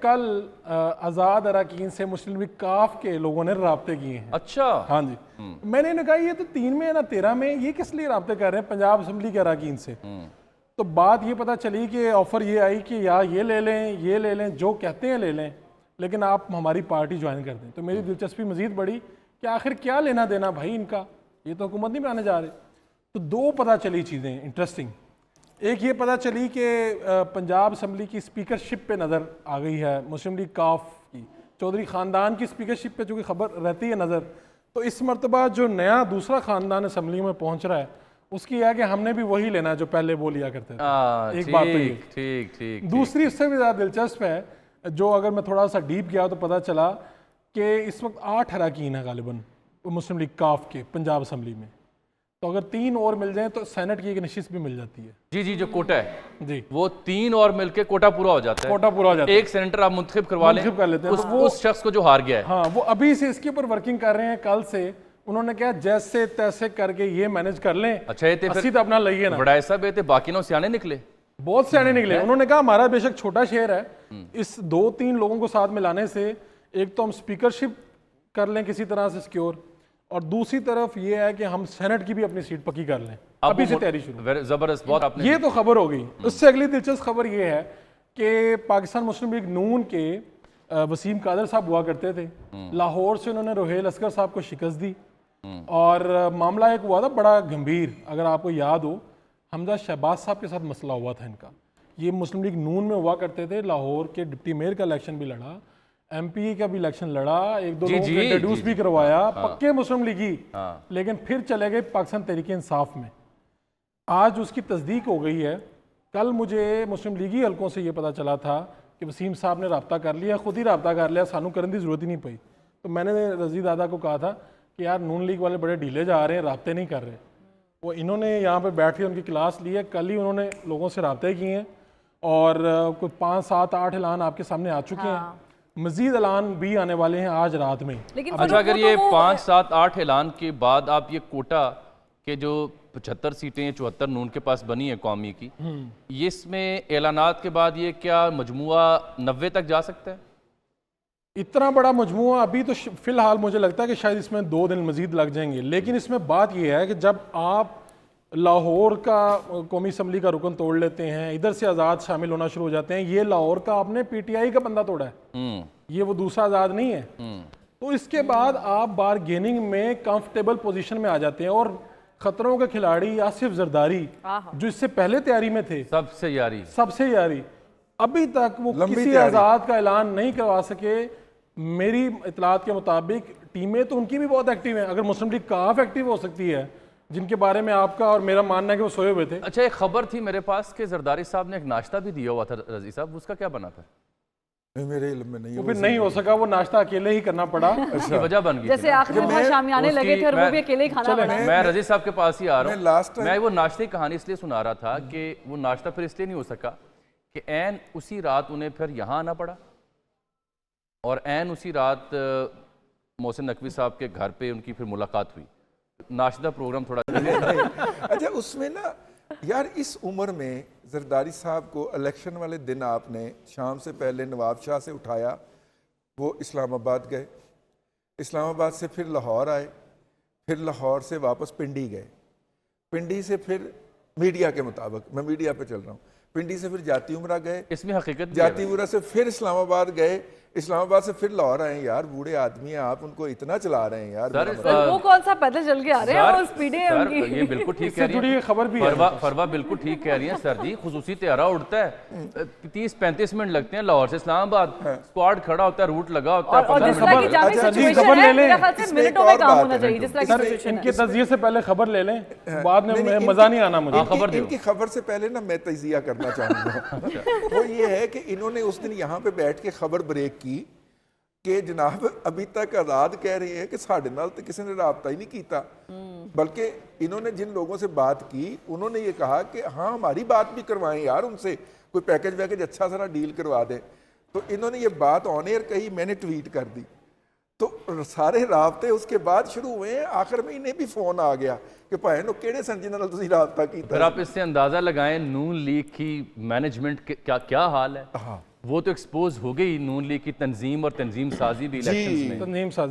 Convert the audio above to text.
कल आज़ाद अरकान से मुस्लिम लीग काफ के लोगों ने राब्ते किए हैं। अच्छा, हाँ जी। मैंने इन्हें कहा ये तो 3 में है ना 13 में, ये किस लिए राब्ते कर रहे हैं पंजाब असम्बली के अरकान से। तो बात ये पता चली कि ऑफर ये आई कि या ये ले लें, ये ले लें, जो कहते हैं ले लें, लेकिन आप हमारी पार्टी ज्वाइन कर दें। तो मेरी दिलचस्पी मजीद बढ़ी कि आखिर क्या लेना देना भाई इनका, ये तो हुकूमत नहीं बनाने जा रहे। तो 2 पता चली चीज़ें इंटरेस्टिंग। एक ये पता चली कि पंजाब असम्बली की स्पीकरशिप पे नज़र आ गई है मुस्लिम लीग काफ की, चौधरी ख़ानदान की स्पीकरशिप पे चूँकि खबर रहती है नज़र। तो इस मरतबा जो नया दूसरा ख़ानदान असम्बली में पहुँच रहा है उसकी है कि हमने भी वही लेना जो पहले वो लिया करते थे। एक बात तो ये। ठीक ठीक। दूसरी उससे भी ज़्यादा दिलचस्प है, जो अगर मैं थोड़ा सा डीप गया तो पता चला कि इस वक्त 8 अरकान है गालिबन मुस्लिम लीग काफ के पंजाब असम्बली में। तो अगर 3 और मिल जाएं तो सेनेट की एक नशिस्त भी मिल जाती है। जी जी, जो कोटा है जी, वो 3 और मिलके कोटा पूरा हो जाता है। कोटा पूरा हो जाता है। एक सेनेटर आप मुंतखब करवा लें, मुंतखब कर लेते हैं, तो वो उस शख्स को जो हार गया है। हाँ, वो अभी से इसके ऊपर वर्किंग कर रहे हैं। कल से उन्होंने कहा जैसे तैसे करके ये मैनेज कर लें। अच्छा, ये तो तो अपना लइए ना, बड़ा साहब ये बाकी नौ सियाने निकले, बहुत सियाने निकले। उन्होंने कहा हमारा बेशक छोटा शहर है, इस 2-3 लोगों को साथ मिलाने से एक तो हम स्पीकरशिप कर लें किसी तरह से सिक्योर, और दूसरी तरफ ये है कि हम सेनेट की भी अपनी सीट पक्की कर लें। अभी से तैयारी शुरू। जबरदस्त, बहुत आपने ये तो खबर हो गई। उससे अगली दिलचस्प खबर ये है कि पाकिस्तान मुस्लिम लीग नून के वसीम कादर साहब हुआ करते थे, लाहौर से उन्होंने रोहेल असगर साहब को शिकस्त दी। और मामला एक हुआ था बड़ा गंभीर, अगर आपको याद हो, हमजा शहबाज साहब के साथ मसला हुआ था इनका। ये मुस्लिम लीग नून में हुआ करते थे, लाहौर के डिप्टी मेयर का इलेक्शन भी लड़ा, MP का भी इलेक्शन लड़ा, 1-2 लोगों को इंट्रोड्यूस भी करवाया, पक्के मुस्लिम लीगी, लेकिन फिर चले गए पाकिस्तान तहरीक इंसाफ में। आज उसकी तस्दीक हो गई है। कल मुझे मुस्लिम लीगी हलकों से ये पता चला था कि वसीम साहब ने रब्ता कर लिया, खुद ही रब्ता कर लिया, सानू करने की ज़रूरत ही नहीं पई। तो मैंने रजी दादा को कहा था कि यार नून लीग वाले बड़े ढीले जा रहे हैं, रब्ते नहीं कर रहे। वो इन्होंने यहाँ पे बैठ के उनकी क्लास ली है, कल ही उन्होंने लोगों से रब्ते किए हैं और कुछ 5, 7, 8 ऐलान आपके सामने आ चुके हैं। मजीद ऐलान भी आने वाले हैं आज रात में। लेकिन अच्छा, अगर ये 5, 7, 8 ऐलान के बाद आप ये कोटा के जो 75 सीटें 74 नून के पास बनी है कौमी की, ये इसमें ऐलानात के बाद ये क्या मजमुआ 90 तक जा सकता है? इतना बड़ा मजमुआ अभी तो फिलहाल मुझे लगता है कि शायद इसमें 2 दिन मजीद लग जाएंगे। लेकिन इसमें बात यह है कि जब आप लाहौर का कौमी असम्बली का रुकन तोड़ लेते हैं, इधर से आज़ाद शामिल होना शुरू हो जाते हैं, ये लाहौर का आपने PTI का बंदा तोड़ा है, ये वो दूसरा आज़ाद नहीं है। तो इसके बाद आप बारगेनिंग में कंफर्टेबल पोजीशन में आ जाते हैं। और खतरों के खिलाड़ी आसिफ जरदारी जो इससे पहले तैयारी में थे, सबसे यारी अभी तक वो किसी आज़ाद का ऐलान नहीं करवा सके। मेरी इतलात के मुताबिक टीमें तो उनकी भी बहुत एक्टिव हैं। अगर मुस्लिम लीग काफ एक्टिव हो सकती है, जिनके बारे में आपका और मेरा मानना है कि वो सोए हुए थे। अच्छा, एक खबर थी मेरे पास कि जरदारी साहब ने एक नाश्ता भी दिया हुआ था रजी साहब, उसका क्या बना था? मेरे इल्म में नहीं, वो फिर नहीं हो सका, वो नाश्ता अकेले ही करना पड़ा। उसकी वजह बन गई जैसे आखिर में शामियाने लगे थे और वो भी अकेले ही खाना बना। मैं रजी साहब के पास ही आ रहा हूँ। मैं वो नाश्ते की कहानी इसलिए सुना रहा था कि वो नाश्ता फिर इसलिए नहीं हो सका कि ऐन उसी रात उन्हें फिर यहाँ आना पड़ा और ऐन उसी रात मोहसिन नकवी साहब के घर पे उनकी फिर मुलाकात हुई। नाश्ता प्रोग्राम थोड़ा अच्छा, उसमें ना यार इस उम्र में जरदारी साहब को इलेक्शन वाले दिन आपने शाम से पहले नवाब शाह से उठाया, वो इस्लामाबाद गए, इस्लामाबाद से फिर लाहौर आए, फिर लाहौर से वापस पिंडी गए, पिंडी से फिर मीडिया के मुताबिक, मैं मीडिया पे चल रहा हूँ, पिंडी से फिर जाती उमरा गए, इसमें हकीकत जाती उमरा से फिर इस्लामाबाद गए, इस्लामाबाद से फिर लाहौर आए। यार बूढ़े आदमी हैं आप, उनको इतना चला रहे हैं यार। वो कौन सा पैदल चल के आ रहे हैं और स्पीडें हैं उनकी। ये बिल्कुल ठीक कह रही है, खबर भी फरवा बिल्कुल ठीक कह रही है सर जी। खुसूसी त्यारा उड़ता है, 30-35 मिनट लगते हैं लाहौर से इस्लामाबाद, स्क्वाड खड़ा होता है, रूट लगा होता है। इनके तजिए से पहले खबर ले लें, बाद में मजा नहीं आना मुझे। खबर इनकी खबर से पहले ना मैं तजिया करना चाहूँगा। वो ये है कि इन्होंने उस दिन यहाँ पे बैठ के खबर ब्रेक की कि जनाब अभी तक आज़ाद कह रहे हैं कि साढ़े नाल तो किसी ने राब्ता ही नहीं किया, बल्कि इन्होंने जिन लोगों से बात की उन्होंने ये कहा कि हाँ हमारी बात भी करवाएं यार, उनसे कोई पैकेज वैकेज अच्छा सा डील करवा दें। तो इन्होंने ये बात ऑन एयर कही, मैंने ट्वीट कर दी, तो सारे राब्ते उसके बाद शुरू हुए हैं। आखिर में इन्हें भी फोन आ गया कि भाई नो केड़े संजी नाल तुसीं राब्ता कीता। फिर आप इससे अंदाजा लगाएं नून लीग की मैनेजमेंट क्या क्या हाल है। हाँ, वो तो एक्सपोज हो गई नून लीग की तंजीम और तंजीम साजी भी इलेक्शंस में। तंजीम साजी